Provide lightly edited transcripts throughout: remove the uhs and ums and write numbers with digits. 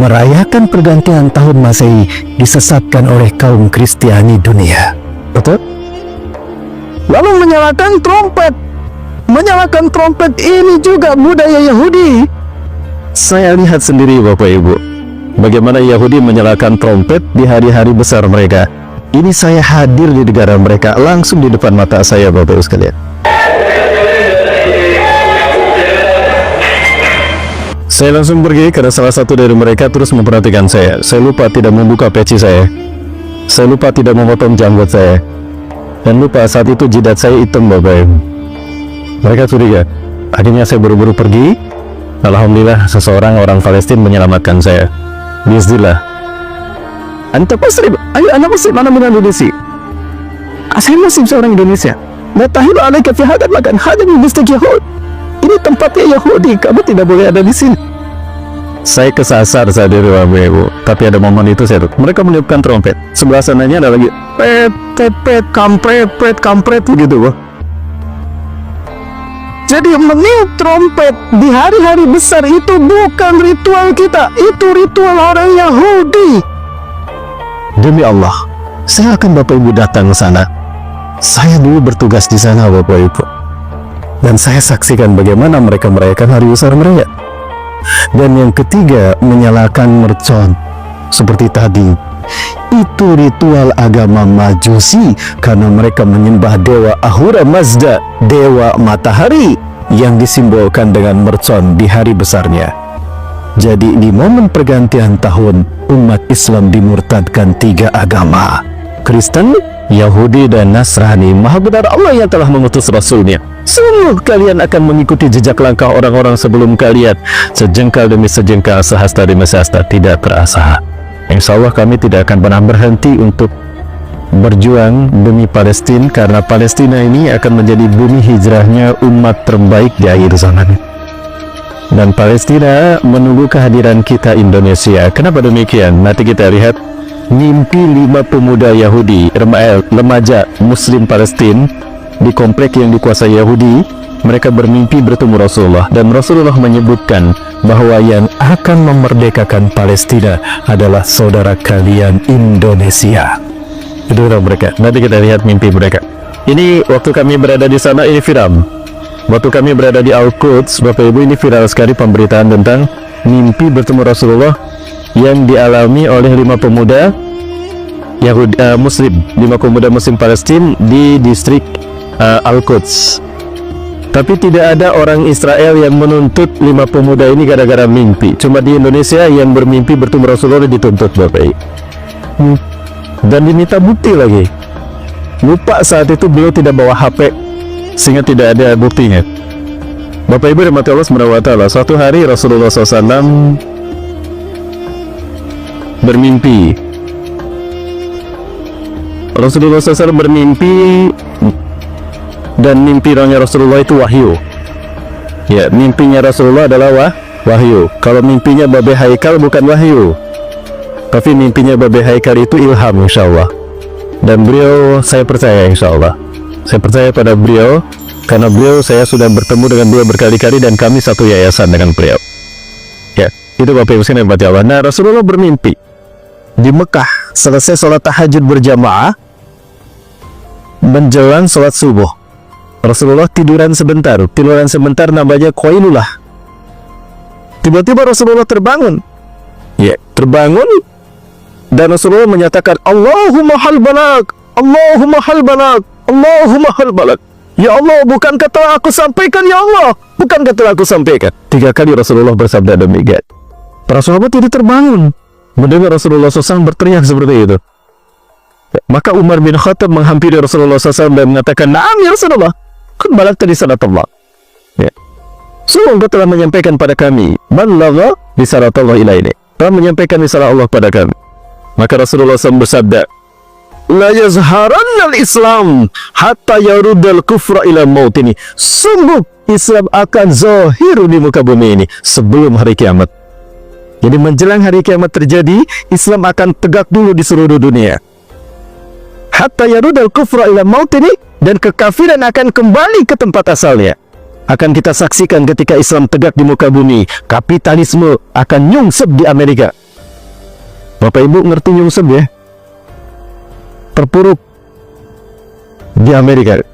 merayakan pergantian tahun Masehi disesatkan oleh kaum Kristiani dunia. Betul? Lalu menyalakan trompet. Menyalakan trompet ini juga budaya Yahudi. Saya lihat sendiri Bapak Ibu, bagaimana Yahudi menyalakan trompet di hari-hari besar mereka. Ini saya hadir di negara mereka, langsung di depan mata saya Bapak Ibu sekalian. Saya langsung pergi karena salah satu dari mereka terus memperhatikan saya. Saya lupa tidak membuka peci saya. Saya lupa tidak memotong janggut saya. Dan lupa saat itu jidat saya hitam Bapak Ibu. Mereka curiga. Akhirnya saya buru-buru pergi. Alhamdulillah seseorang orang Palestina menyelamatkan saya. Bismillah. Anta Muslim, ayo anak Muslim, anak muda Indonesia. Saya Muslim seorang Indonesia. La tahilu alaika fi hadal makan, hadal mistik Yahud. Ini tempatnya Yahudi, kamu tidak boleh ada di sini. Saya kesasar saat di rumah Ibu, tapi ada momen itu mereka meniupkan trompet. Sebelah sananya ada lagi pet kampret begitu, Bu. Jadi meniup trompet di hari-hari besar itu bukan ritual kita, itu ritual orang Yahudi. Demi Allah, saya akan Bapak Ibu datang ke sana. Saya dulu bertugas di sana Bapak Ibu. Dan saya saksikan bagaimana mereka merayakan hari besar mereka. Dan yang ketiga, menyalakan mercon. Seperti tadi, itu ritual agama Majusi karena mereka menyembah dewa Ahura Mazda, dewa matahari, yang disimbolkan dengan mercon di hari besarnya. Jadi di momen pergantian tahun, umat Islam dimurtadkan 3 agama, Kristen, Yahudi, dan Nasrani. Maha benar Allah yang telah mengutus Rasulnya. Sungguh kalian akan mengikuti jejak langkah orang-orang sebelum kalian, sejengkal demi sejengkal, sehasta demi sehasta, tidak terasa. Insya Allah kami tidak akan pernah berhenti untuk berjuang demi Palestina, karena Palestina ini akan menjadi bumi hijrahnya umat terbaik di akhir zaman. Dan Palestina menunggu kehadiran kita Indonesia. Kenapa demikian? Nanti kita lihat mimpi 5 pemuda Yahudi, remaja Muslim Palestina di komplek yang dikuasai Yahudi. Mereka bermimpi bertemu Rasulullah, dan Rasulullah menyebutkan bahwa yang akan memerdekakan Palestina adalah saudara kalian Indonesia. Itu mereka. Nanti kita lihat mimpi mereka. Ini waktu kami berada di sana, ini viral. Waktu kami berada di Al-Quds, Bapak Ibu, ini viral sekali pemberitaan tentang mimpi bertemu Rasulullah yang dialami oleh 5 pemuda Yahudi, Muslim, 5 pemuda Muslim Palestina di distrik Al-Quds. Tapi tidak ada orang Israel yang menuntut 5 pemuda ini gara-gara mimpi. Cuma di Indonesia yang bermimpi bertemu Rasulullah dituntut Bapak Ibu. Dan diminta bukti lagi. Lupa saat itu beliau tidak bawa HP, sehingga tidak ada buktinya. Bapak Ibu rahmati Allah subhanahu wa ta'ala, suatu hari Rasulullah SAW bermimpi. Rasulullah SAW bermimpi, dan mimpi Rasulullah itu wahyu. Ya, mimpinya Rasulullah adalah wahyu. Kalau mimpinya Babe Haikal bukan wahyu, tapi mimpinya Babe Haikal itu ilham insyaallah. Dan beliau, saya percaya insyaallah, saya percaya pada beliau, karena beliau saya sudah bertemu dengan beliau berkali-kali, dan kami satu yayasan dengan beliau. Ya, itu Bapak Ibu sekalian Allah. Nah, Rasulullah bermimpi di Mekah selesai sholat tahajud berjamaah menjelang sholat subuh. Rasulullah tiduran sebentar namanya Qailulah. Tiba-tiba Rasulullah terbangun. Ya, terbangun, dan Rasulullah menyatakan, Allahumma hal balak, Allahumma hal balak, Allahumma hal balak. Ya Allah, bukankah telah aku sampaikan, ya Allah, bukankah telah aku sampaikan. 3 kali Rasulullah bersabda demikian. Para sahabat tidak terbangun mendengar Rasulullah SAW berteriak seperti itu. Maka Umar bin Khattab menghampiri Rasulullah SAW dan mengatakan, Naam ya Rasulullah, kan balak tadi salat Allah. Ya, sungguh engkau telah menyampaikan pada kami, balagha risalatullah ilaini, telah menyampaikan risalah Allah pada kami. Maka Rasulullah SAW bersabda, La yazharanna al-Islam hatta yarudal kufra ila mautini. Sungguh Islam akan zahir di muka bumi ini sebelum hari kiamat. Jadi menjelang hari kiamat terjadi, Islam akan tegak dulu di seluruh dunia. Hatta yarudal kufra ila mautini, dan kekafiran akan kembali ke tempat asalnya. Akan kita saksikan ketika Islam tegak di muka bumi, kapitalisme akan nyungsep di Amerika. Bapak Ibu ngerti nyungsep ya? Terpuruk di Amerika.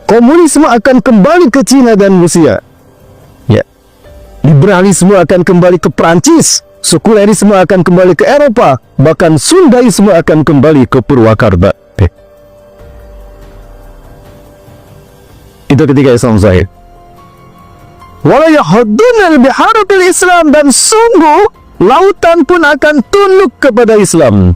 Komunisme akan kembali ke Cina dan Rusia. Ya. Liberalisme akan kembali ke Prancis. Sekulerisme akan kembali ke Eropa. Bahkan Sundaisme akan kembali ke Purwakarta. Itu ketika Islam zahir. Wala yahuddunal biharul Islam, dan sungguh lautan pun akan tunduk kepada Islam.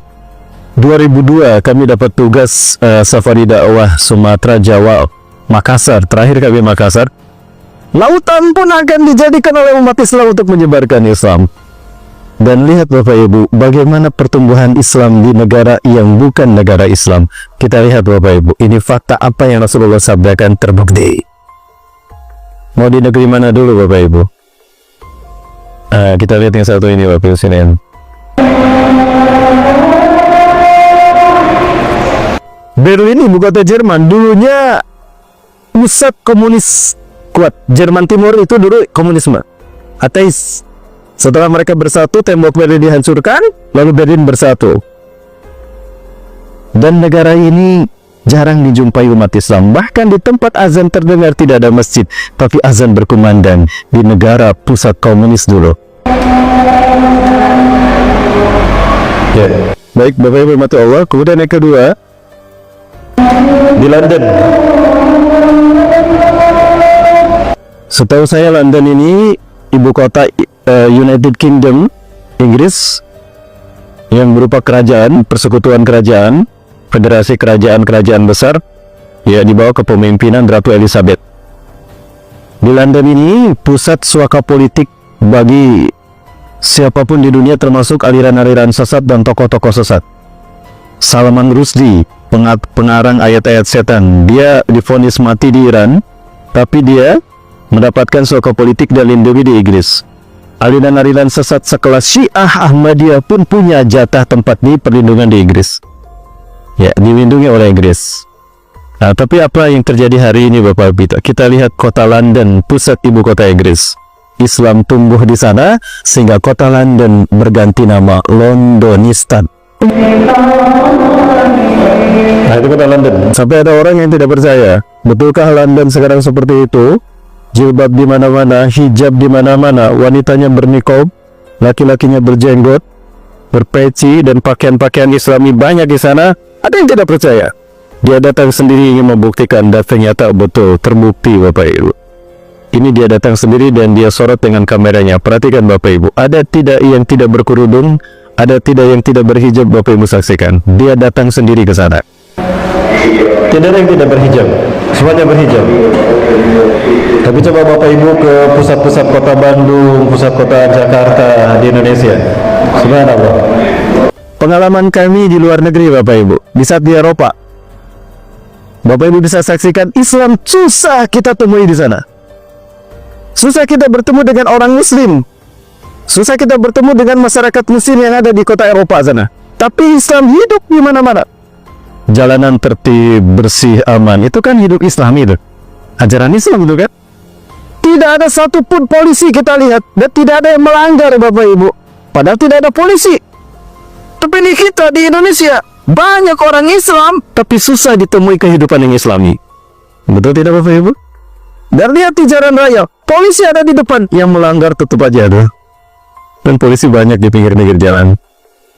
2002 kami dapat tugas safari dakwah Sumatera, Jawa, Makassar. Terakhir kami Makassar. Lautan pun akan dijadikan oleh umat Islam untuk menyebarkan Islam. Dan lihat Bapak Ibu, bagaimana pertumbuhan Islam di negara yang bukan negara Islam. Kita lihat Bapak Ibu, ini fakta apa yang Rasulullah sabdakan terbukti. Mau di negeri mana dulu Bapak Ibu? Kita lihat yang satu ini Bapak Ibu sini. Berlin, ibu kota Jerman, dulunya pusat komunis kuat. Jerman Timur itu dulu komunisme, ateis. Setelah mereka bersatu, tembok Berlin dihancurkan, lalu Berlin bersatu. Dan negara ini jarang dijumpai umat Islam. Bahkan di tempat azan terdengar tidak ada masjid, tapi azan berkumandang di negara pusat komunis dulu. Ya. Baik Bapak Ibu hormati Allah. Kemudian yang kedua, di London. Setahu saya London ini ibu kota United Kingdom, Inggris, yang berupa kerajaan, persekutuan kerajaan, federasi kerajaan-kerajaan besar, ya di bawah kepemimpinan Ratu Elizabeth. Di London ini pusat suaka politik bagi siapapun di dunia, termasuk aliran-aliran sesat dan tokoh-tokoh sesat. Salman Rushdie, pengarang ayat-ayat setan, dia divonis mati di Iran, tapi dia mendapatkan suaka politik dan lindungi di Inggris. Aliran-aliran sesat sekelas Syiah Ahmadiyah pun punya jatah tempat di perlindungan di Inggris. Ya, dilindungi oleh Inggris. Nah, tapi apa yang terjadi hari ini Bapak Ibu? Kita lihat kota London, pusat ibu kota Inggris. Islam tumbuh di sana sehingga kota London berganti nama Londonistan. Nah, itu kota London. Sampai ada orang yang tidak percaya, betulkah London sekarang seperti itu? Jilbab di mana-mana, hijab di mana-mana, wanitanya berniqab, laki-lakinya berjenggot, berpeci, dan pakaian-pakaian Islami banyak di sana. Ada yang tidak percaya. Dia datang sendiri ingin membuktikan, dan ternyata betul terbukti Bapak Ibu. Ini dia datang sendiri dan dia sorot dengan kameranya. Perhatikan Bapak Ibu, ada tidak yang tidak berkerudung, ada tidak yang tidak berhijab. Bapak Ibu saksikan, dia datang sendiri ke sana. Tidak ada yang tidak berhijab, semuanya berhijab. Tapi coba Bapak Ibu ke pusat-pusat kota Bandung, pusat kota Jakarta di Indonesia. Subhanallah. Pengalaman kami di luar negeri Bapak Ibu, di saat di Eropa, Bapak Ibu bisa saksikan Islam susah kita temui di sana. Susah kita bertemu dengan orang Muslim, susah kita bertemu dengan masyarakat Muslim yang ada di kota Eropa sana. Tapi Islam hidup di mana-mana. Jalanan tertib, bersih, aman. Itu kan hidup Islam itu. Ajaran Islam itu kan. Tidak ada satupun polisi kita lihat, dan tidak ada yang melanggar Bapak Ibu. Padahal tidak ada polisi. Tapi ini kita di Indonesia, banyak orang Islam, tapi susah ditemui kehidupan yang Islami. Betul tidak Bapak Ibu? Dan lihat di jalan raya, polisi ada di depan, yang melanggar tutup aja tuh. Dan polisi banyak di pinggir-pinggir jalan.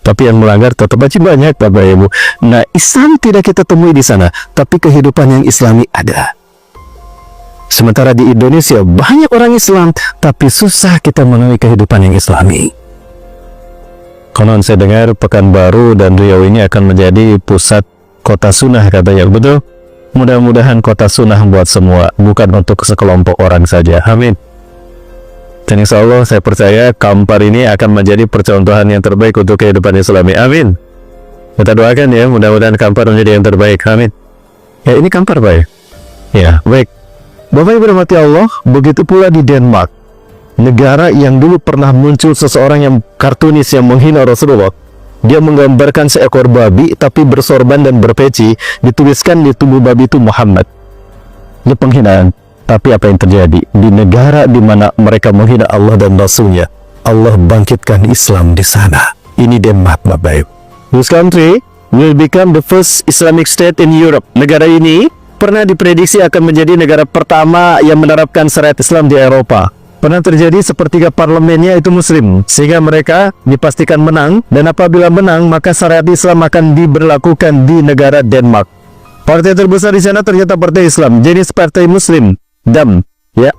Tapi yang melanggar tetap aja banyak Bapak Ibu. Nah, Islam tidak kita temui di sana, tapi kehidupan yang Islami ada. Sementara di Indonesia banyak orang Islam, tapi susah kita menemui kehidupan yang Islami. Konon saya dengar Pekanbaru dan Riau ini akan menjadi pusat kota sunnah katanya, betul? Mudah-mudahan kota sunnah buat semua, bukan untuk sekelompok orang saja. Amin. Dan insya Allah saya percaya Kampar ini akan menjadi percontohan yang terbaik untuk kehidupan Islami. Amin. Kita doakan ya, mudah-mudahan Kampar menjadi yang terbaik. Amin. Ya, ini Kampar baik. Ya, baik. Bapak Ibu rahmati Allah, begitu pula di Denmark, negara yang dulu pernah muncul seseorang yang kartunis yang menghina Rasulullah. Dia menggambarkan seekor babi tapi bersorban dan berpeci, dituliskan di tubuh babi itu Muhammad. Ini penghinaan. Tapi apa yang terjadi di negara di mana mereka menghina Allah dan Rasulnya, Allah bangkitkan Islam di sana. Ini Denmark, Bapak Ibu. This country will become the first Islamic state in Europe. Negara ini pernah diprediksi akan menjadi negara pertama yang menerapkan syariat Islam di Eropa. Pernah terjadi sepertiga parlemennya itu Muslim, sehingga mereka dipastikan menang, dan apabila menang, maka syariat Islam akan diberlakukan di negara Denmark. Partai terbesar di sana ternyata partai Islam, jenis partai Muslim, DAM, ya.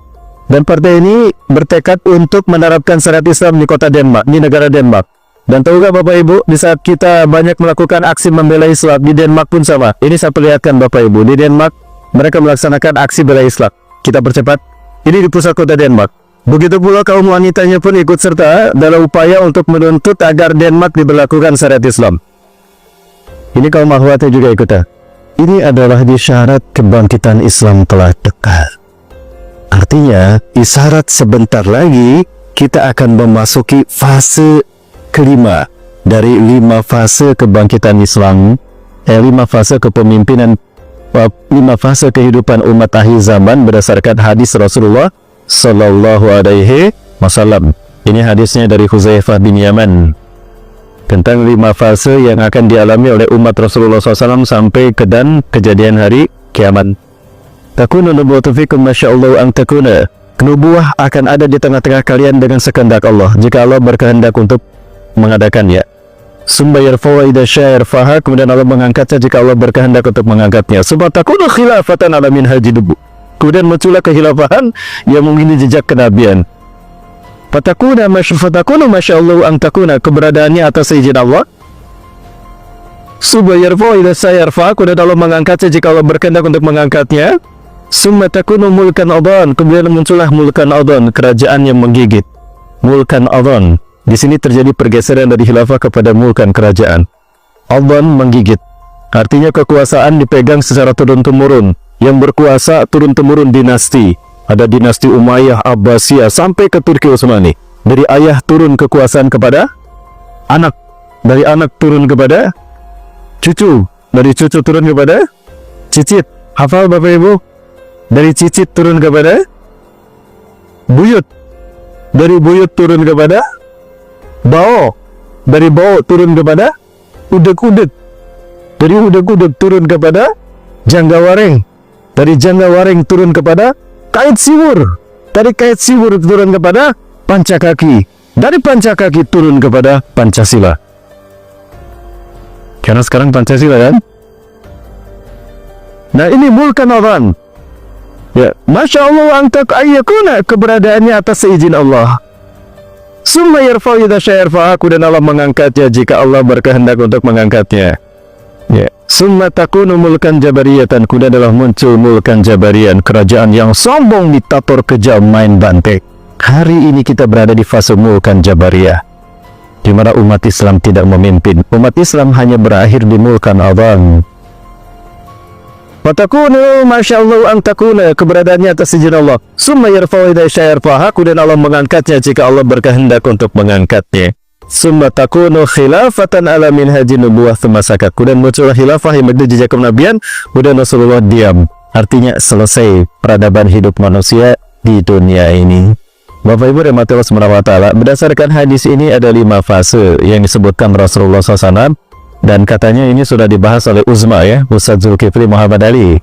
Dan partai ini bertekad untuk menerapkan syariat Islam di kota Denmark, di negara Denmark. Dan tahukah Bapak Ibu, di saat kita banyak melakukan aksi membela Islam, di Denmark pun sama. Ini saya perlihatkan Bapak Ibu, di Denmark mereka melaksanakan aksi bela Islam. Kita percepat, ini di pusat kota Denmark. Begitu pula kaum wanitanya pun ikut serta dalam upaya untuk menuntut agar Denmark diberlakukan syariat Islam. Ini kaum akhwatnya juga ikutan. Ini adalah isyarat kebangkitan Islam telah dekat. Artinya, isyarat sebentar lagi kita akan memasuki fase kelima dari 5 fase kebangkitan Islam, 5 fase kepemimpinan, 5 fase kehidupan umat akhir zaman berdasarkan hadis Rasulullah Sallallahu Alaihi Wasallam. Ini hadisnya dari Huzaifah bin Yaman tentang 5 fase yang akan dialami oleh umat Rasulullah SAW sampai ke dan kejadian hari kiamat. Takunu nubuwwatu fikum masyaallah an takuna. Nubuwah akan ada di tengah-tengah kalian dengan sekehendak Allah, jika Allah berkehendak untuk mengadakannya. Summa yarfa'u idza syaa yarfa'ha, kemudian Allah mengangkatnya jika Allah berkehendak untuk mengangkatnya. Summa takunu khilafatan ala minhajid nubuwah. Kemudian muncullah kehilafahan yang mengikuti jejak kenabian. Fatakunu masyaallah an takuna, keberadaannya atas izin Allah. Summa yarfa'u idza syaa yarfa'ha, kemudian Allah mengangkatnya jika Allah berkehendak untuk mengangkatnya. Summa takunu mulkan adhan, kemudian muncullah mulkan adhan, kerajaan yang menggigit. Mulkan adhan, di sini terjadi pergeseran dari khilafah kepada mulkan, kerajaan. Adhan menggigit, artinya kekuasaan dipegang secara turun-temurun. Yang berkuasa turun-temurun dinasti. Ada dinasti Umayyah, Abbasiyah, sampai ke Turki Utsmani. Dari ayah turun kekuasaan kepada anak, dari anak turun kepada cucu, dari cucu turun kepada cicit. Hafal Bapak Ibu? Dari cicit turun kepada buyut, dari buyut turun kepada bao, dari bao turun kepada udeg-udeg, dari udeg-udeg turun kepada janggawareng, dari janggawareng turun kepada kait siwur, dari kait siwur turun kepada pancakaki, dari pancakaki turun kepada Pancasila. Karena sekarang Pancasila kan? Nah ini mulkan adhan. Ya, Masya Allah antak ayyakuna, keberadaannya atas seizin Allah. Summa yarfa'u idza syaa yarfa'ha, dan Allah mengangkatnya jika Allah berkehendak untuk mengangkatnya. Ya, summa takunu mulkan jabariyatan, kemudian adalah muncul mulkan jabarian, kerajaan yang sombong, diktator, kejam, main banteng. Hari ini kita berada di fase mulkan jabariyah, di mana umat Islam tidak memimpin. Umat Islam hanya berakhir di mulkan adhan. Fatakunu masyaallah an takuna, keberadaannya atas izin Allah. Summa yarfa'u idza syaa yarfa'ha, kemudian Allah mengangkatnya jika Allah berkehendak untuk mengangkatnya. Summa takunu khilafatan ala minhajin nubuwah tsumma sakat, kemudian muncul khilafah yang menjadi jejak kenabian, kemudian Rasulullah diam. Artinya selesai peradaban hidup manusia di dunia ini. Bapak Ibu rahmati Allah Subhanahu wa taala, berdasarkan hadis ini ada 5 fase yang disebutkan Rasulullah SAW. Dan katanya ini sudah dibahas oleh Uzma, ya, Ustaz Zulkifli Muhammad Ali.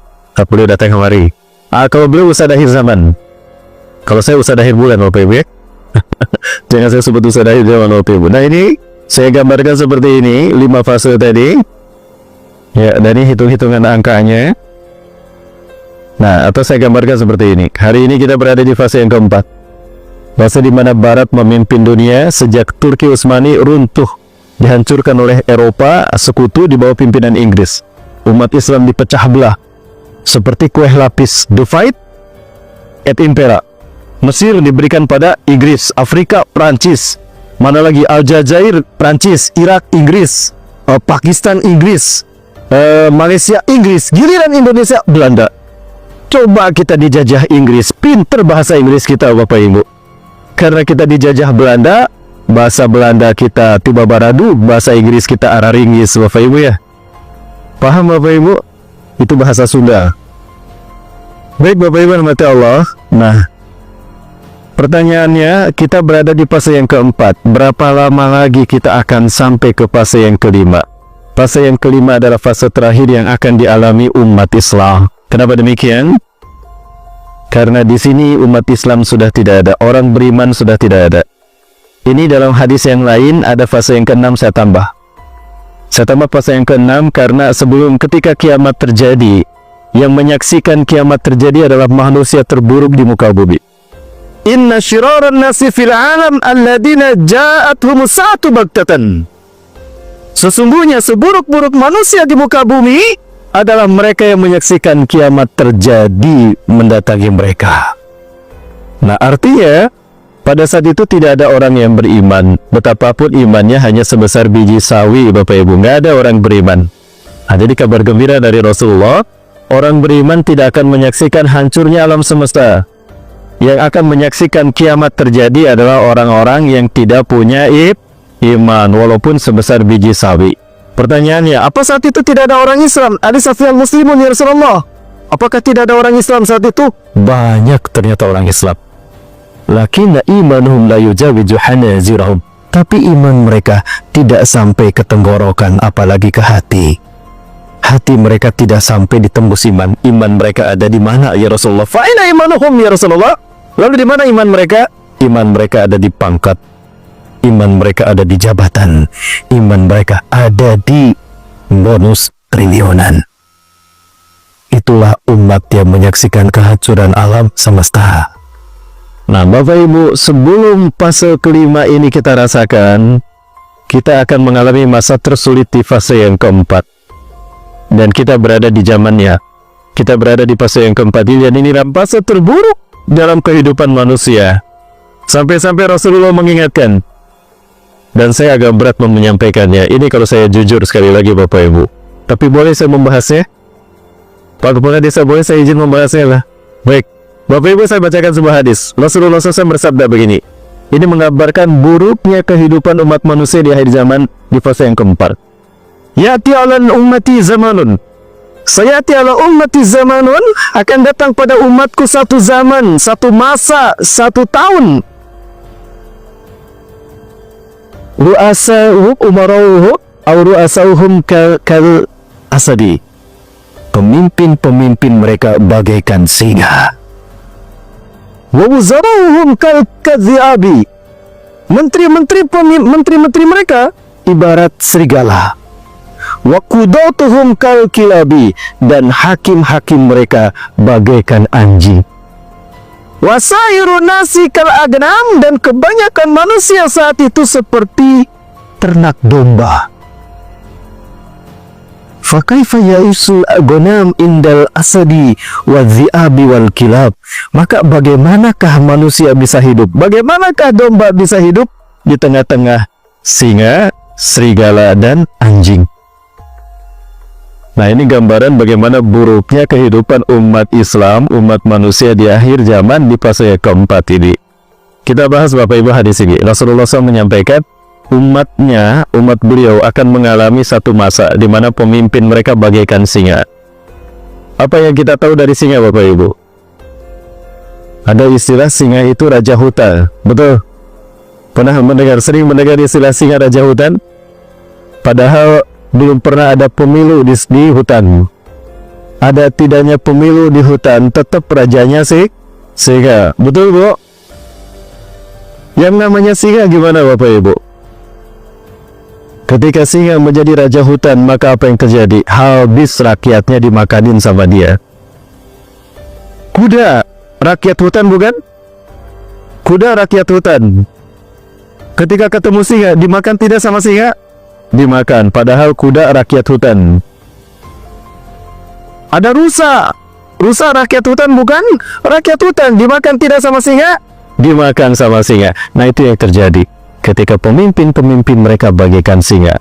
Beliau datang kemari. Kalau beliau Ustaz akhir zaman, kalau saya Ustaz akhir bulan Bapak Ibu, ya. Jangan saya sebut Ustaz akhir zaman Bapak Ibu. Nah ini saya gambarkan seperti ini 5 fase tadi. Ya, dari hitung-hitungan angkanya. Nah, atau saya gambarkan seperti ini. Hari ini kita berada di fase yang keempat. Fase di mana Barat memimpin dunia sejak Turki Utsmani runtuh, dihancurkan oleh Eropa sekutu di bawah pimpinan Inggris. Umat Islam dipecah belah seperti kue lapis, divide et impera. Mesir diberikan pada Inggris, Afrika Prancis, mana lagi Aljazair Prancis, Irak Inggris, Pakistan Inggris, Malaysia Inggris, giliran Indonesia Belanda. Coba kita dijajah Inggris, pinter bahasa Inggris kita Bapak Ibu. Karena kita dijajah Belanda, bahasa Belanda kita tiba baradu, bahasa Inggris kita araringgis Bapak Ibu, ya. Paham Bapak Ibu? Itu bahasa Sunda. Baik Bapak Ibu rahmati Allah. Nah, Pertanyaannya, kita berada di fase yang keempat. Berapa lama lagi kita akan sampai ke fase yang kelima? Fase yang kelima adalah fase terakhir yang akan dialami umat Islam. Kenapa demikian? Karena di sini umat Islam sudah tidak ada, orang beriman sudah tidak ada. Ini dalam hadis yang lain ada fase yang keenam saya tambah. Saya tambah fase yang keenam karena sebelum ketika kiamat terjadi, yang menyaksikan kiamat terjadi adalah manusia terburuk di muka bumi. Inna syiraran nasi fil alam alladina ja'athumus sa'atu baghtatan. Sesungguhnya seburuk-buruk manusia di muka bumi adalah mereka yang menyaksikan kiamat terjadi mendatangi mereka. Nah, artinya pada saat itu tidak ada orang yang beriman. Betapapun imannya hanya sebesar biji sawi, Bapak Ibu, nggak ada orang beriman. Nah, jadi kabar gembira dari Rasulullah, orang beriman tidak akan menyaksikan hancurnya alam semesta. Yang akan menyaksikan kiamat terjadi adalah orang-orang yang tidak punya iman, walaupun sebesar biji sawi. Pertanyaannya, apa saat itu tidak ada orang Islam? Alisafiyal muslimun ya Rasulullah. Apakah tidak ada orang Islam saat itu? Banyak ternyata orang Islam. Lakinna imanuhum la yujawizu hanazirahum. Tapi iman mereka tidak sampai ke tenggorokan, apalagi ke hati. Hati mereka tidak sampai ditembus iman. Iman mereka ada di mana ya Rasulullah? Fa'ina imanuhum ya Rasulullah. Lalu di mana iman mereka? Iman mereka ada di pangkat. Iman mereka ada di jabatan. Iman mereka ada di bonus triliunan. Itulah umat yang menyaksikan kehancuran alam semesta. Nah, Bapak Ibu, sebelum fase kelima ini kita rasakan, kita akan mengalami masa tersulit di fase yang keempat. Dan kita berada di zamannya. Kita berada di fase yang keempat ini, dan inilah fase terburuk dalam kehidupan manusia. Sampai-sampai Rasulullah mengingatkan, dan saya agak berat menyampaikannya. Ini kalau saya jujur sekali lagi Bapak Ibu. Tapi boleh saya membahasnya? Pak Kepala Desa, boleh saya izin membahasnya lah? Baik, Bapak Ibu, saya bacakan sebuah hadis. Rasulullah SAW bersabda begini. Ini mengabarkan buruknya kehidupan umat manusia di akhir zaman di fase yang keempat. Ya'ti 'alan ummati zamanun. Sayati 'ala ummati zamanun, akan datang pada umatku satu zaman, satu masa, satu tahun. Ru'asa'uhum umarauhum au ru'asa'uhum kal asadi. Pemimpin-pemimpin mereka bagaikan singa. Wa wuzarauhum kal kadhiabi. Menteri-menteri mereka ibarat serigala. Wa qudatuhum kal kilabi, dan hakim-hakim mereka bagaikan anjing. Wasairu nasi kal agnam, dan kebanyakan manusia saat itu seperti ternak domba. Fakaifa ya'isul agonam indal asadi wa dhi'abi wal kilab. Maka bagaimanakah manusia bisa hidup? Bagaimanakah domba bisa hidup di tengah-tengah singa, serigala, dan anjing? Nah, ini gambaran bagaimana buruknya kehidupan umat Islam, umat manusia di akhir zaman di fase keempat ini. Kita bahas Bapak Ibu hadis ini. Rasulullah SAW menyampaikan, umatnya, umat beliau akan mengalami satu masa di mana pemimpin mereka bagaikan singa. Apa yang kita tahu dari singa Bapak Ibu? Ada istilah singa itu raja hutan, betul? Pernah sering mendengar istilah singa raja hutan? Padahal belum pernah ada pemilu di hutan. Ada tidaknya pemilu di hutan, tetap rajanya singa, betul Bu? Yang namanya singa gimana Bapak Ibu? Ketika singa menjadi raja hutan, maka apa yang terjadi? Habis rakyatnya dimakanin sama dia. Kuda, rakyat hutan bukan? Kuda rakyat hutan. Ketika ketemu singa, dimakan tidak sama singa? Dimakan, padahal kuda rakyat hutan. Ada rusa. Rusa rakyat hutan bukan? Rakyat hutan, dimakan tidak sama singa? Dimakan sama singa. Nah, itu yang terjadi. Ketika pemimpin-pemimpin mereka bagaikan singa,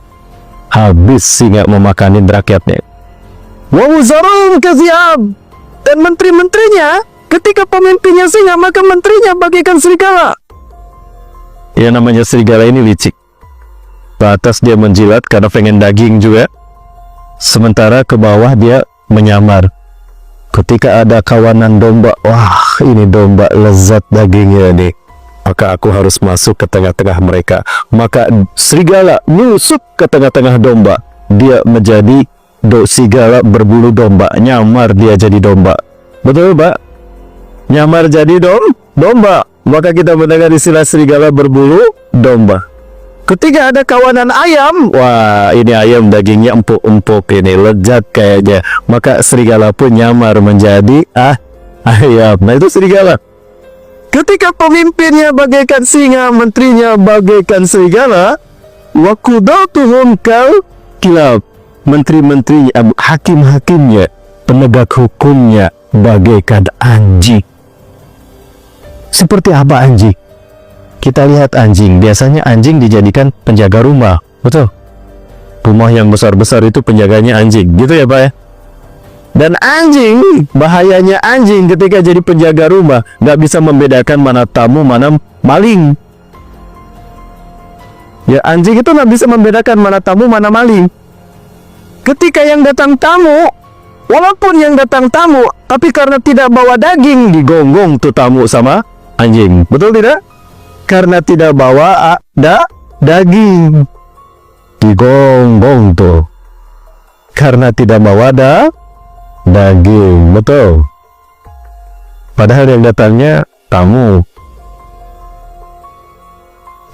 habis singa memakanin rakyatnya. Wa wuzarum kaziab, dan menteri-menterinya, ketika pemimpinnya singa, maka menterinya bagaikan serigala. Ya, namanya serigala ini licik. Ke atas dia menjilat karena pengen daging juga, sementara ke bawah dia menyamar. Ketika ada kawanan domba, wah ini domba lezat dagingnya nih. maka aku harus masuk ke tengah-tengah mereka. Maka serigala nusuk ke tengah-tengah domba. Dia menjadi serigala berbulu domba. Nyamar dia jadi domba. Betul, Pak? Nyamar jadi domba. Maka kita mendengar istilah serigala berbulu domba. Ketika ada kawanan ayam, wah ini ayam dagingnya empuk-empuk, ini lezat kayaknya. Maka serigala pun nyamar menjadi ayam. Nah itu serigala. Ketika pemimpinnya bagaikan singa, menterinya bagaikan serigala, wa qudatuhum kal kilab. Menteri-menterinya, hakim-hakimnya, penegak hukumnya bagaikan anjing. Seperti apa anjing? Kita lihat anjing, biasanya anjing dijadikan penjaga rumah, betul? Rumah yang besar-besar itu penjaganya anjing, gitu ya Pak ya? Dan anjing, bahayanya anjing ketika jadi penjaga rumah, nggak bisa membedakan mana tamu, mana maling. Ya anjing itu nggak bisa membedakan mana tamu, mana maling. Ketika yang datang tamu, walaupun yang datang tamu, tapi karena tidak bawa daging, digonggong tuh tamu sama anjing, betul tidak? Karena tidak bawa daging, digonggong tuh. Karena tidak bawa daging, betul. Padahal yang datangnya tamu.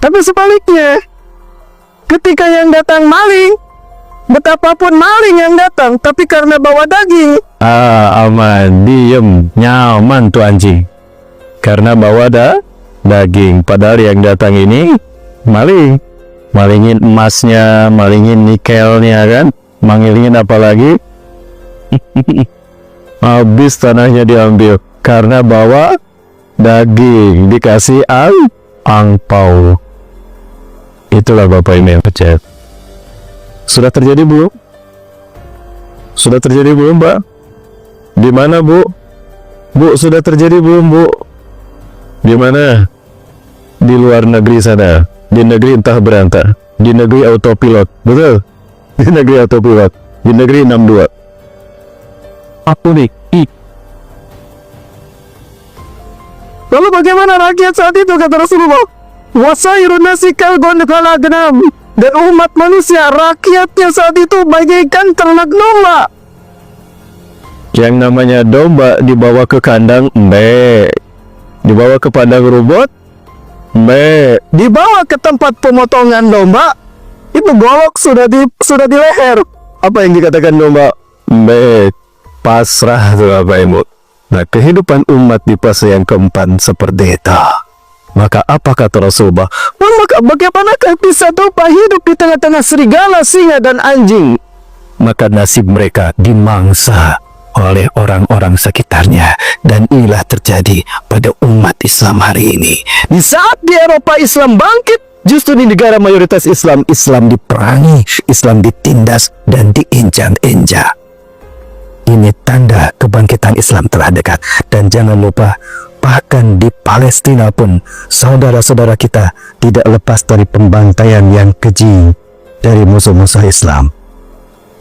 Tapi sebaliknya, ketika yang datang maling, betapapun maling yang datang, tapi karena bawa daging, aman, diem, nyaman tuh anjing. Karena bawa daging. Padahal yang datang ini maling, malingin emasnya, malingin nikelnya kan, manggilin apa lagi? Habis tanahnya diambil karena bawa daging, dikasih angpau. Itulah Bapak Ibu yang percaya. Sudah terjadi belum? Sudah terjadi belum, Mbak? Di mana, Bu? Bu, sudah terjadi belum, Bu? Di mana? Di luar negeri sana. Di negeri entah berantah. Di negeri autopilot. Betul? Di negeri autopilot. Di negeri 62. Aku nih. Lalu bagaimana rakyat saat itu, kata Rasulullah? Wasairun nasi kalgon kalagnam. Dan umat manusia, rakyatnya saat itu bagaikan ternak domba. Yang namanya domba dibawa ke kandang, dibawa ke padang rumput, dibawa ke tempat pemotongan domba, itu golok sudah di leher. Apa yang dikatakan domba? Pasrah tuh Bapak Ibu. Nah, kehidupan umat di fase yang keempat seperti itu. Maka apa kata Rasulullah? Maka bagaimanakah bisa domba hidup di tengah-tengah serigala, singa, dan anjing? Maka nasib mereka dimangsa oleh orang-orang sekitarnya. Dan inilah terjadi pada umat Islam hari ini. Di saat di Eropa Islam bangkit, justru di negara mayoritas Islam, Islam diperangi, Islam ditindas dan diinjak-injak. Ini tanda kebangkitan Islam telah dekat. Dan jangan lupa, bahkan di Palestina pun saudara-saudara kita tidak lepas dari pembantaian yang keji dari musuh-musuh Islam.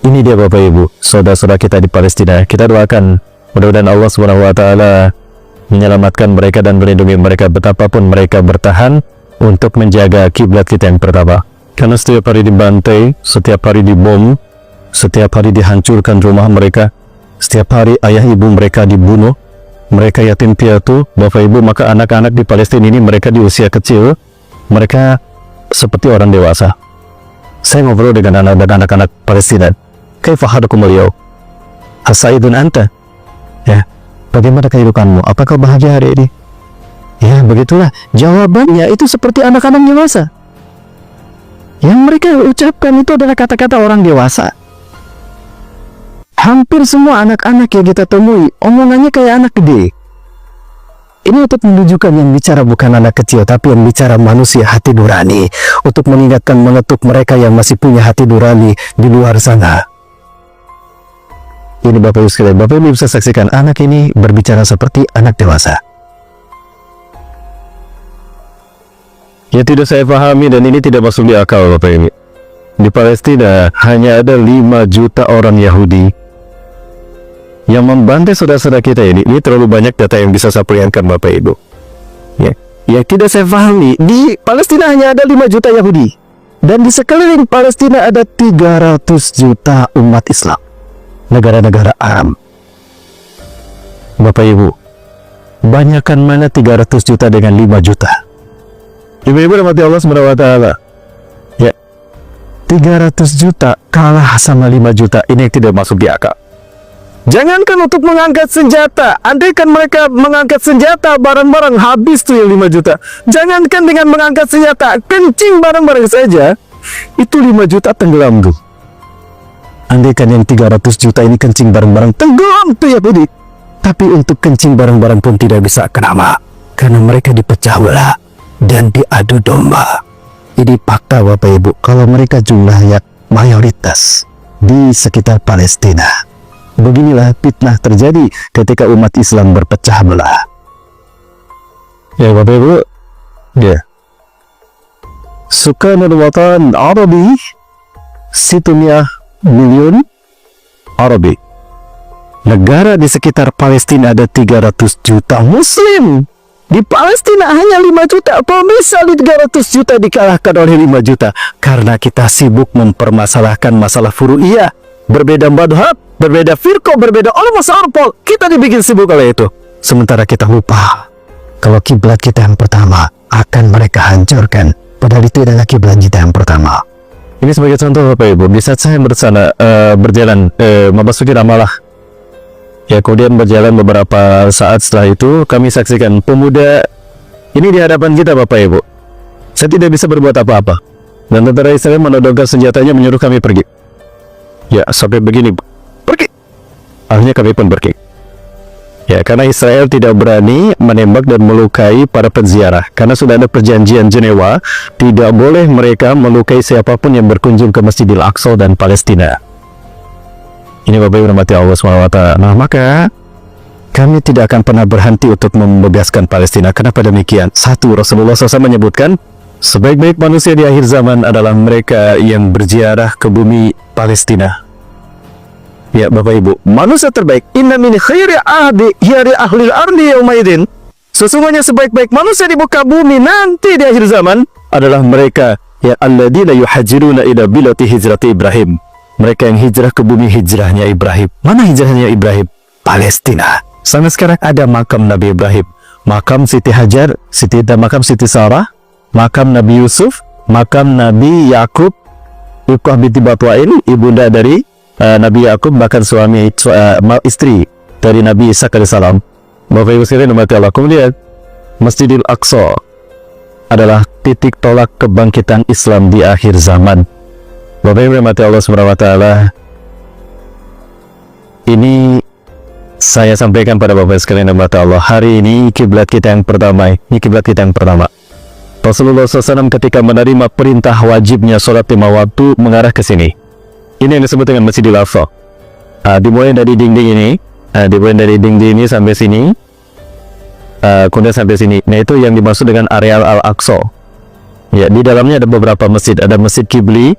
Ini dia Bapak Ibu, saudara-saudara kita di Palestina. Kita doakan mudah-mudahan Allah SWT menyelamatkan mereka dan melindungi mereka betapapun mereka bertahan untuk menjaga kiblat kita yang pertama. Karena setiap hari dibantai, setiap hari dibom, setiap hari dihancurkan rumah mereka, setiap hari ayah ibu mereka dibunuh, mereka yatim piatu, Bapak Ibu. Maka anak-anak di Palestina ini, mereka di usia kecil, mereka seperti orang dewasa. Saya ngobrol dengan anak-anak Palestina. Kaifa halukumul yaum? Hasaidun anta? Ya, bagaimana kehidupanmu? Apakah bahagia hari ini? Ya, begitulah jawabannya. Itu seperti anak-anak dewasa. Yang mereka ucapkan itu adalah kata-kata orang dewasa. Hampir semua anak-anak yang kita temui omongannya kayak anak gede. Ini untuk menunjukkan yang bicara bukan anak kecil, tapi yang bicara manusia hati nurani, untuk mengingatkan, mengetuk mereka yang masih punya hati nurani di luar sana. Ini Bapak Ibu sekalian, Bapak Ibu bisa saksikan anak ini berbicara seperti anak dewasa. Ya, tidak saya pahami dan ini tidak masuk di akal Bapak Ibu. Di Palestina hanya ada 5 juta orang Yahudi yang membantai saudara-saudara kita ini terlalu banyak data yang bisa saya perlihatkan Bapak Ibu. Ya, Yang tidak saya pahami, di Palestina hanya ada 5 juta Yahudi, dan di sekeliling Palestina ada 300 juta umat Islam, negara-negara Arab. Bapak Ibu, banyakkan mana 300 juta dengan 5 juta? Ibu-ibu rahmati Allah SWT. Ya, 300 juta kalah sama 5 juta, ini yang tidak masuk di akal. Jangankan untuk mengangkat senjata, andaikan mereka mengangkat senjata bareng-bareng, habis tuh yang 5 juta. Jangankan dengan mengangkat senjata, kencing bareng-bareng saja, itu 5 juta tenggelam tuh. Andaikan yang 300 juta ini kencing bareng-bareng, tenggelam tuh ya Budi. Tapi untuk kencing bareng-bareng pun tidak bisa. Kenapa? Karena mereka dipecah belah dan diadu domba. Ini fakta Bapak Ibu, kalau mereka jumlahnya mayoritas di sekitar Palestina. Beginilah fitnah terjadi ketika umat Islam berpecah belah. Ya Bapak Ibu, ya. Sukanul Watan Arabi 600 million Arabi. Negara di sekitar Palestina ada 300 juta Muslim. Di Palestina hanya 5 juta. Apa bisa 300 juta dikalahkan oleh 5 juta? Karena kita sibuk mempermasalahkan masalah furu'iyah. Berbeda madhab, berbeda firqah, berbeda ulama sarpol. Kita dibikin sibuk oleh itu. Sementara kita lupa kalau kiblat kita yang pertama akan mereka hancurkan. Padahal itu adalah kiblat kita yang pertama. Ini sebagai contoh Bapak Ibu, di saat saya bersana berjalan memasuki Ramallah. Ya, kemudian berjalan beberapa saat setelah itu kami saksikan pemuda ini di hadapan kita Bapak Ibu. Saya tidak bisa berbuat apa-apa. Dan tentara Israel menodongkan senjatanya menyuruh kami pergi. Ya, sampai begini, pergi. Akhirnya kami pun pergi. Ya, karena Israel tidak berani menembak dan melukai para penziarah. Karena sudah ada perjanjian Jenewa, tidak boleh mereka melukai siapapun yang berkunjung ke Masjidil Aqsa dan Palestina. Ini Bapak Ibu rahmati Allah SWT. Nah, maka kami tidak akan pernah berhenti untuk membebaskan Palestina. Kenapa demikian? Satu, Rasulullah SAW menyebutkan, sebaik-baik manusia di akhir zaman adalah mereka yang berziarah ke bumi Palestina. Ya Bapak Ibu, manusia terbaik, inna min khairi ahdi hiari ahlil ardi yaumaidin. Sesungguhnya sebaik-baik manusia di muka bumi nanti di akhir zaman adalah mereka yang alladzina yuhajiruna ila bilati hijrati Ibrahim. Mereka yang hijrah ke bumi hijrahnya Ibrahim. Mana hijrahnya Ibrahim? Palestina. Sampai sekarang ada makam Nabi Ibrahim, makam Siti Hajar, makam Siti Sarah, makam Nabi Yusuf, makam Nabi Yakub, Iqah binti Batwain, ibunda dari Nabi Yakub, bahkan suami istri dari Nabi Isa alaihissalam. Bapak Ibu sekalian umat Allah, kemudian Masjidil Aqsa adalah titik tolak kebangkitan Islam di akhir zaman. Bapak Ibu umat Allah Subhanahu wa taala, ini saya sampaikan pada Bapak sekalian umat Allah, hari ini kiblat kita yang pertama, ini kiblat kita yang pertama. Rasulullah SAW ketika menerima perintah wajibnya sholat 5 waktu mengarah ke sini. Ini yang disebut dengan Masjidil Aqsa. Dimulai dari dinding ini, sampai sini, kemudian sampai sini. Nah, itu yang dimaksud dengan areal Al-Aqsa. Ya, di dalamnya ada beberapa masjid. Ada Masjid Qibli,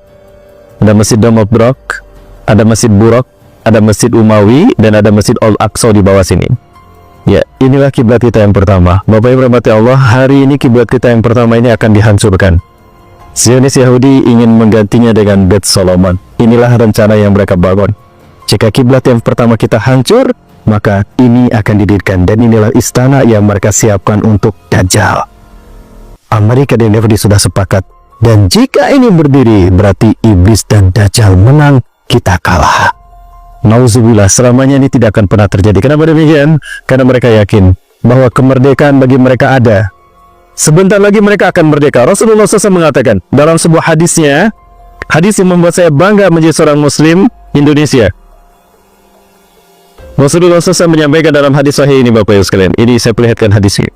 ada Masjid Damodrok, ada Masjid Buraq, ada Masjid Umawi, dan ada Masjid Al-Aqsa di bawah sini. Ya, inilah kiblat kita yang pertama. Bapak Ibu rahmati Allah, hari ini kiblat kita yang pertama ini akan dihancurkan. Zionis Yahudi ingin menggantinya dengan Bait Solomon. Inilah rencana yang mereka bangun. Jika kiblat yang pertama kita hancur, maka ini akan didirikan, dan inilah istana yang mereka siapkan untuk Dajjal. Amerika dan Yahudi sudah sepakat, dan jika ini berdiri berarti iblis dan Dajjal menang, kita kalah. Nauzubillah, selamanya ini tidak akan pernah terjadi. Kenapa demikian? Karena mereka yakin bahwa kemerdekaan bagi mereka ada. Sebentar lagi mereka akan merdeka. Rasulullah SAW mengatakan dalam sebuah hadisnya, hadis yang membuat saya bangga menjadi seorang Muslim Indonesia. Rasulullah SAW menyampaikan dalam hadis sahih ini Bapak Ibu sekalian. Ini saya perlihatkan hadisnya.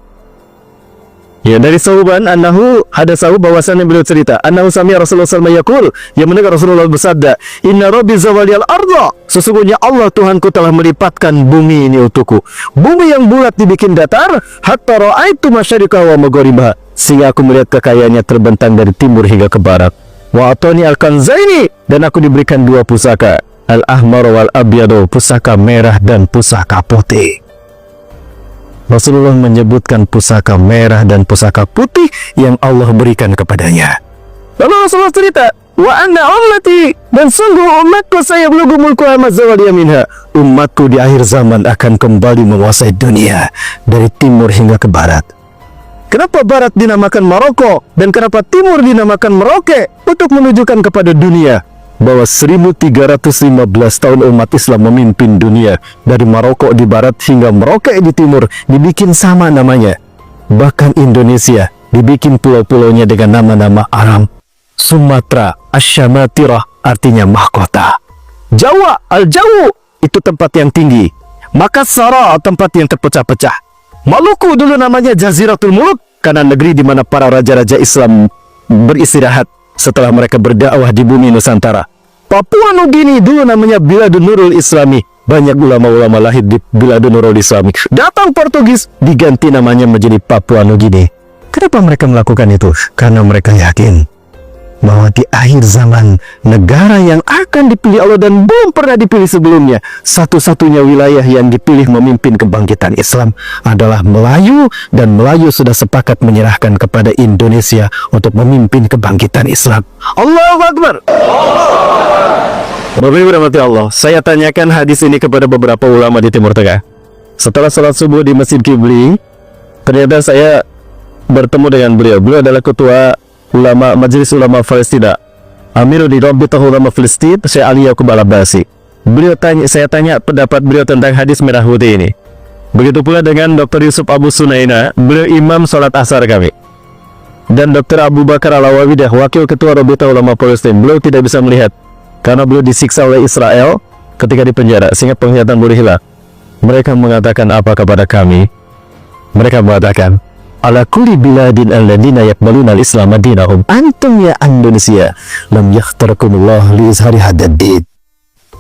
Ya, dari Sauban annahu hadasahu, bahwasannya beliau cerita annahu sami'a Rasulullah sallallahu alaihi wasallam yaqul, yang mendengar Rasulullah bersabda, inna rabbi zawaliyal arda, sesungguhnya Allah Tuhanku telah melipatkan bumi ini untukku. Bumi yang bulat dibikin datar, hatta ra'aitu masyariqah wa magharibaha, sehingga aku melihat kekayaannya terbentang dari timur hingga ke barat. Wa atani al-kanzaini, dan aku diberikan 2 pusaka, al-ahmar wal abyadu, pusaka merah dan pusaka putih. Rasulullah menyebutkan pusaka merah dan pusaka putih yang Allah berikan kepadanya. Lalu Rasulullah cerita, wa anna ummati, dan sungguh umatku saya belum mulku amat zawal minha. Umatku di akhir zaman akan kembali menguasai dunia dari timur hingga ke barat. Kenapa barat dinamakan Maroko dan kenapa timur dinamakan Merauke? Untuk menunjukkan kepada dunia bahwa 1315 tahun umat Islam memimpin dunia, dari Maroko di barat hingga Merauke di timur dibikin sama namanya. Bahkan Indonesia dibikin pulau-pulaunya dengan nama-nama Arab. Sumatera, Asyamatira, artinya mahkota. Jawa, Al-Jawu, itu tempat yang tinggi. Makassar, tempat yang terpecah-pecah. Maluku dulu namanya Jaziratul Muluk, karena negeri di mana para raja-raja Islam beristirahat setelah mereka berdakwah di bumi Nusantara. Papua Nugini dulu namanya Biladun Nurul Islami. Banyak ulama-ulama lahir di Biladun Nurul Islami. Datang Portugis, diganti namanya menjadi Papua Nugini. Kenapa mereka melakukan itu? Karena mereka yakin bahwa di akhir zaman, negara yang akan dipilih Allah dan belum pernah dipilih sebelumnya, satu-satunya wilayah yang dipilih memimpin kebangkitan Islam adalah Melayu, dan Melayu sudah sepakat menyerahkan kepada Indonesia untuk memimpin kebangkitan Islam. Allahu Akbar. Bapak Ibu rahmati Allah, saya tanyakan hadis ini kepada beberapa ulama di Timur Tengah. Setelah salat subuh di Masjid Qibli, ternyata saya bertemu dengan beliau. Beliau adalah ketua ulama Majelis Ulama Palestina, Amirul di Rabitah Ulama Palestina, Syekh Ali Yaqub Al-Abbasi. Saya tanya pendapat beliau tentang hadis merah putih ini. Begitu pula dengan Dr. Yusuf Abu Sunaina, beliau imam sholat asar kami. Dan Dr. Abu Bakar Al-Awawidah, wakil ketua Rabitah Ulama Palestina, beliau tidak bisa melihat karena beliau disiksa oleh Israel ketika di penjara sehingga penglihatan beliau hilang. Mereka mengatakan apa kepada kami? Mereka mengatakan, ala kulli biladin alladina yakbaluna al-islam dinahum antum ya Indonesia lam yakhtarakumullah li izhari hadaddin.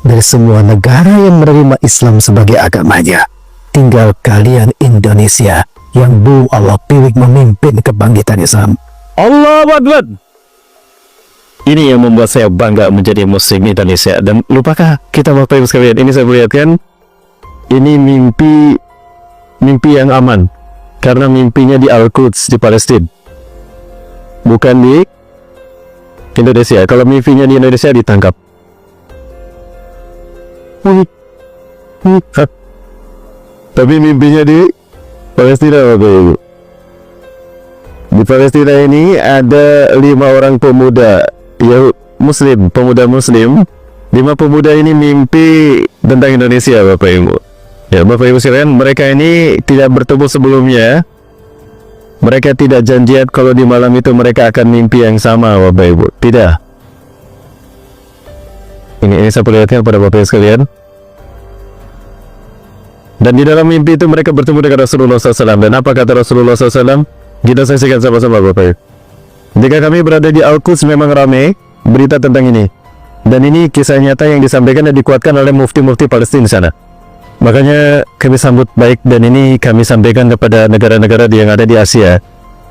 Dari semua negara yang menerima Islam sebagai agamanya, tinggal kalian Indonesia yang belum Allah pilih memimpin kebangkitan Islam. Allahu Akbar. Ini yang membuat saya bangga menjadi muslim Indonesia. Dan lupakah kita Bapak Ibu sekalian, ini saya perlihatkan, ini mimpi yang aman. Karena mimpinya di Al-Quds di Palestina, bukan di Indonesia. Kalau mimpinya di Indonesia ditangkap. Tapi mimpinya di Palestina, Bapak Ibu. Di Palestina ini ada 5 orang pemuda Muslim, pemuda Muslim. 5 pemuda ini mimpi tentang Indonesia, Bapak Ibu. Ya, Bapak Ibu sekalian, mereka ini tidak bertemu sebelumnya. Mereka tidak janjian kalau di malam itu mereka akan mimpi yang sama, Bapak Ibu. Tidak. Ini saya perlihatkan pada Bapak Ibu sekalian. Dan di dalam mimpi itu mereka bertemu dengan Rasulullah SAW. Dan apa kata Rasulullah SAW? Kita saksikan sama-sama, Bapak Ibu. Jika kami berada di Al-Quds memang ramai berita tentang ini. Dan ini kisah nyata yang disampaikan dan dikuatkan oleh mufti-mufti Palestina di sana. Makanya kami sambut baik, dan ini kami sampaikan kepada negara-negara yang ada di Asia.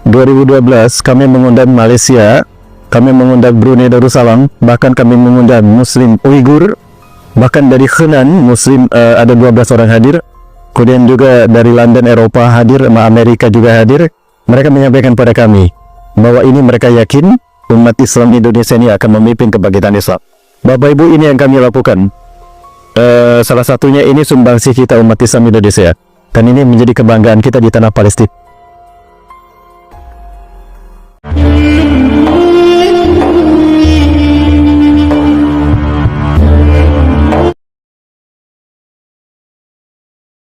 2012 kami mengundang Malaysia, kami mengundang Brunei Darussalam, bahkan kami mengundang Muslim Uighur, bahkan dari Henan Muslim ada 12 orang hadir. Kemudian juga dari London Eropa hadir, Amerika juga hadir. Mereka menyampaikan pada kami bahwa ini mereka yakin umat Islam Indonesia ini akan memimpin kebangkitan Islam. Bapak Ibu, ini yang kami lakukan. Salah satunya ini sumbangsi kita umat Islam Indonesia, dan ini menjadi kebanggaan kita di tanah Palestina.